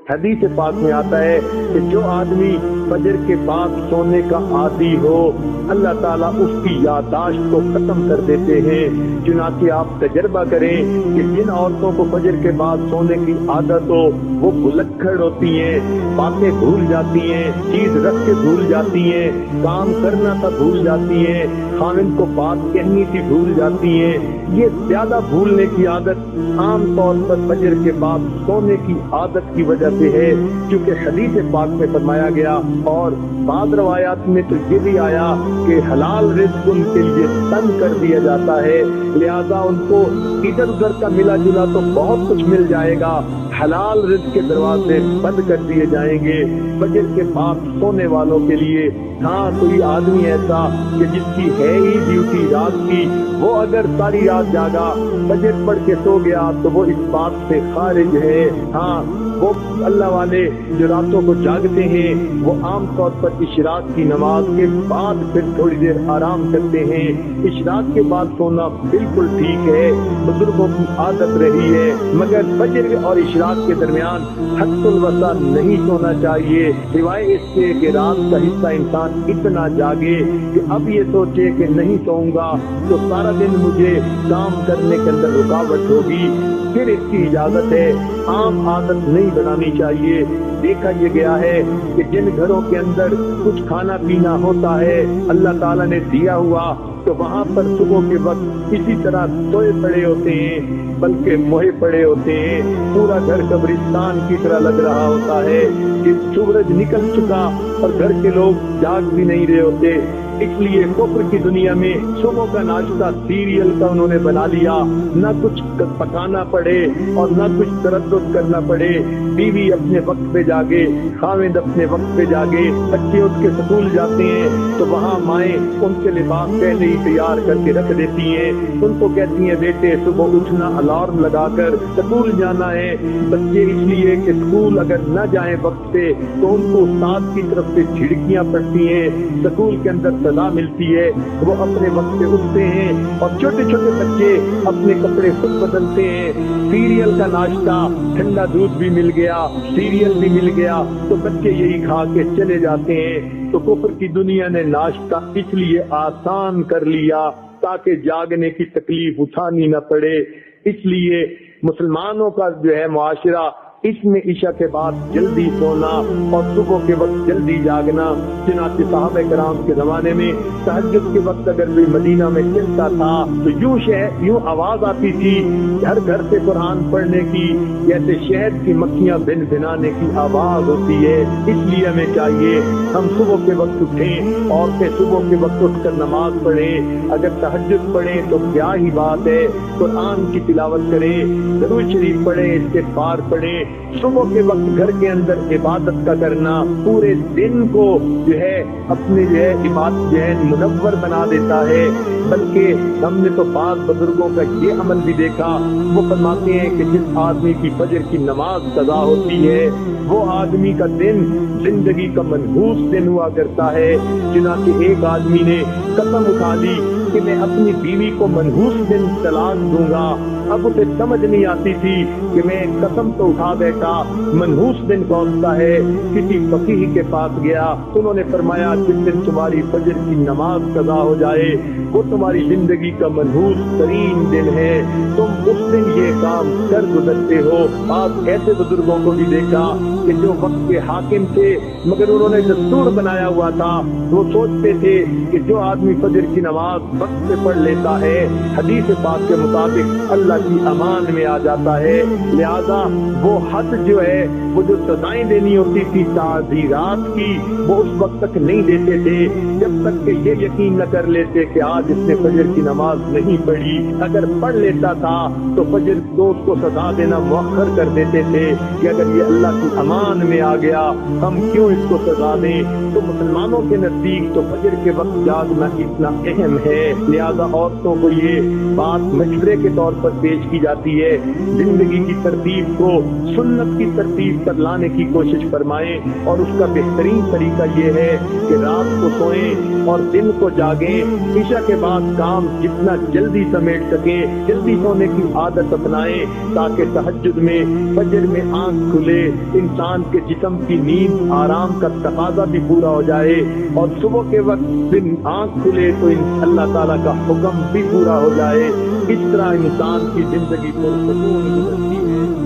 حدیث پاک میں آتا ہے کہ جو آدمی فجر کے بعد سونے کا عادی ہو اللہ تعالیٰ اس کی یادداشت کو ختم کر دیتے ہیں۔ چنانچہ آپ تجربہ کریں کہ جن عورتوں کو فجر کے بعد سونے کی عادت ہو وہ بھلکڑ ہوتی ہیں، باتیں بھول جاتی ہیں، چیز رکھ کے بھول جاتی ہیں، کام کرنا تھا بھول جاتی ہیں، خاوند کو بات کہنی تھی بھول جاتی ہیں۔ یہ زیادہ بھولنے کی عادت عام طور پر فجر کے بعد سونے کی عادت کی وجہ سے ہے، کیونکہ حدیث پاک میں فرمایا گیا اور بعض روایات میں تو یہ بھی آیا کہ حلال رزق ان کے لیے تنگ کر دیا جاتا ہے، لہذا ان کو ادھر ادھر کا ملا جلا تو بہت کچھ مل جائے گا، حلال رزق کے دروازے بند کر دیے جائیں گے فجر کے بعد سونے والوں کے لیے۔ ہاں کوئی آدمی ایسا کہ جس کی ہے ہی ڈیوٹی رات کی، وہ اگر ساری رات جاگا فجر پڑھ کے سو گیا تو وہ اس بات سے خارج ہے۔ ہاں وہ اللہ والے جو راتوں کو جاگتے ہیں وہ عام طور پر اشراق کی نماز کے بعد پھر تھوڑی دیر آرام کرتے ہیں۔ اشراق کے بعد سونا بالکل ٹھیک ہے، بزرگوں کی عادت رہی ہے، مگر فجر اور اشراق کے درمیان حد الوسع نہیں سونا چاہیے، سوائے اس کے کہ رات کا حصہ انسان اتنا جاگے کہ اب یہ سوچے کہ نہیں سوؤں گا تو سارا دن مجھے کام کرنے کے اندر رکاوٹ ہوگی، پھر اس کی اجازت ہے۔ عام عادت نہیں بنانی چاہیے۔ دیکھا یہ گیا ہے کہ جن گھروں کے اندر کچھ کھانا پینا ہوتا ہے اللہ تعالیٰ نے دیا ہوا تو وہاں پر صبح کے وقت اسی طرح سوئے پڑے ہوتے ہیں، بلکہ موہے پڑے ہوتے ہیں، پورا گھر قبرستان کی طرح لگ رہا ہوتا ہے کہ سورج نکل چکا اور گھر کے لوگ جاگ بھی نہیں رہے ہوتے۔ اس لیے کفر کی دنیا میں صبح کا ناشتہ سیریل کا انہوں نے بنا لیا، نہ کچھ پکانا پڑے اور نہ کچھ تردد کرنا پڑے، بیوی اپنے وقت پہ جاگے، خاوند اپنے وقت پہ جاگے، بچے اٹھ کے سکول جاتے ہیں تو وہاں مائیں ان کے لباس پہلے ہی تیار کر کے رکھ دیتی ہیں، ان کو کہتی ہیں بیٹے صبح اٹھنا، الارم لگا کر سکول جانا ہے۔ بچے اس لیے کہ سکول اگر نہ جائیں وقت پہ تو ان کو استاد کی طرف سے جھڑکیاں پڑتی ہیں، سکول کے اندر سزا ملتی ہے، وہ اپنے وقت پہ اٹھتے ہیں اور چھوٹے چھوٹے بچے اپنے کپڑے خود بدلتے ہیں۔ سیریل کا ناشتہ، ٹھنڈا دودھ بھی مل گیا، سیریل بھی مل گیا تو بچے یہی کھا کے چلے جاتے ہیں۔ تو کفر کی دنیا نے ناشتہ اس لیے آسان کر لیا تاکہ جاگنے کی تکلیف اٹھانی نہ پڑے۔ اس لیے مسلمانوں کا جو ہے معاشرہ اس میں عشاء کے بعد جلدی سونا اور صبح کے وقت جلدی جاگنا۔ چنانچہ صحابہ کرام کے زمانے میں تہجد کے وقت اگر کوئی مدینہ میں چلتا تھا تو یوں آواز آتی تھی ہر گھر سے قرآن پڑھنے کی، جیسے شہد کی مکھیاں بن بنانے کی آواز ہوتی ہے۔ اس لیے ہمیں چاہیے ہم صبح کے وقت اٹھیں، عورتیں صبح کے وقت اٹھ کر نماز پڑھیں، اگر تہجد پڑھیں تو کیا ہی بات ہے، قرآن کی تلاوت کریں، درود شریف پڑھیں، استغفار پڑھیں۔ صبح کے وقت گھر کے اندر عبادت کا کرنا پورے دن کو جو ہے اپنے جو ہے عبادت جو ہے منور بنا دیتا ہے۔ بلکہ ہم نے تو بعض بزرگوں کا یہ عمل بھی دیکھا، وہ فرماتے ہیں کہ جس آدمی کی فجر کی نماز قضا ہوتی ہے وہ آدمی کا دن زندگی کا منحوس دن ہوا کرتا ہے۔ چنانچہ ایک آدمی نے قسم اٹھا لی کہ میں اپنی بیوی کو منحوس دن طلاق دوں گا۔ اب اسے سمجھ نہیں آتی تھی کہ میں قسم تو اٹھا بیٹھا، منحوس دن کون سا ہے؟ کسی فقیہ کے پاس گیا، انہوں نے فرمایا جس دن تمہاری فجر کی نماز قضا ہو جائے وہ تمہاری زندگی کا منحوس ترین دن ہے، تم اس دن یہ کام کر گزرتے ہو۔ آپ ایسے بزرگوں کو بھی دیکھا کہ جو وقت کے حاکم تھے مگر انہوں نے دستور بنایا ہوا تھا، وہ سوچتے تھے کہ جو آدمی فجر کی نماز وقت سے پڑھ لیتا ہے حدیث پاک کے مطابق اللہ کی امان میں آ جاتا ہے، لہذا وہ حد جو ہے وہ جو سزائیں دینی ہوتی تھی تعزیرات کی وہ اس وقت تک نہیں دیتے تھے جب تک کہ یہ یقین نہ کر لیتے کہ آج اس نے فجر کی نماز نہیں پڑھی۔ اگر پڑھ لیتا تھا تو فجر دوست کو سزا دینا مؤخر کر دیتے تھے کہ اگر یہ اللہ کی امان میں آ گیا ہم کیوں اس کو سزا دیں۔ تو مسلمانوں کے نزدیک تو فجر کے وقت جاگنا اتنا اہم ہے، لہذا عورتوں کو یہ بات مشورے کے طور پر پیش کی جاتی ہے۔ زندگی کی ترتیب کو سنت کی ترتیب پر لانے کی کوشش فرمائیں، اور اس کا بہترین طریقہ یہ ہے کہ رات کو سوئیں اور دن کو جاگیں، عشاء کے بعد کام جتنا جلدی سمیٹ سکیں، جلدی سونے کی عادت اپنائیں تاکہ تہجد میں فجر میں آنکھ کھلے، انسان کے جسم کی نیند آرام کا تقاضا بھی پورا ہو جائے، اور صبح کے وقت دن آنکھ کھلے تو اللہ تعالیٰ کا حکم بھی پورا ہو جائے۔ اس طرح انسان کی زندگی پرسکون گزرتی ہے۔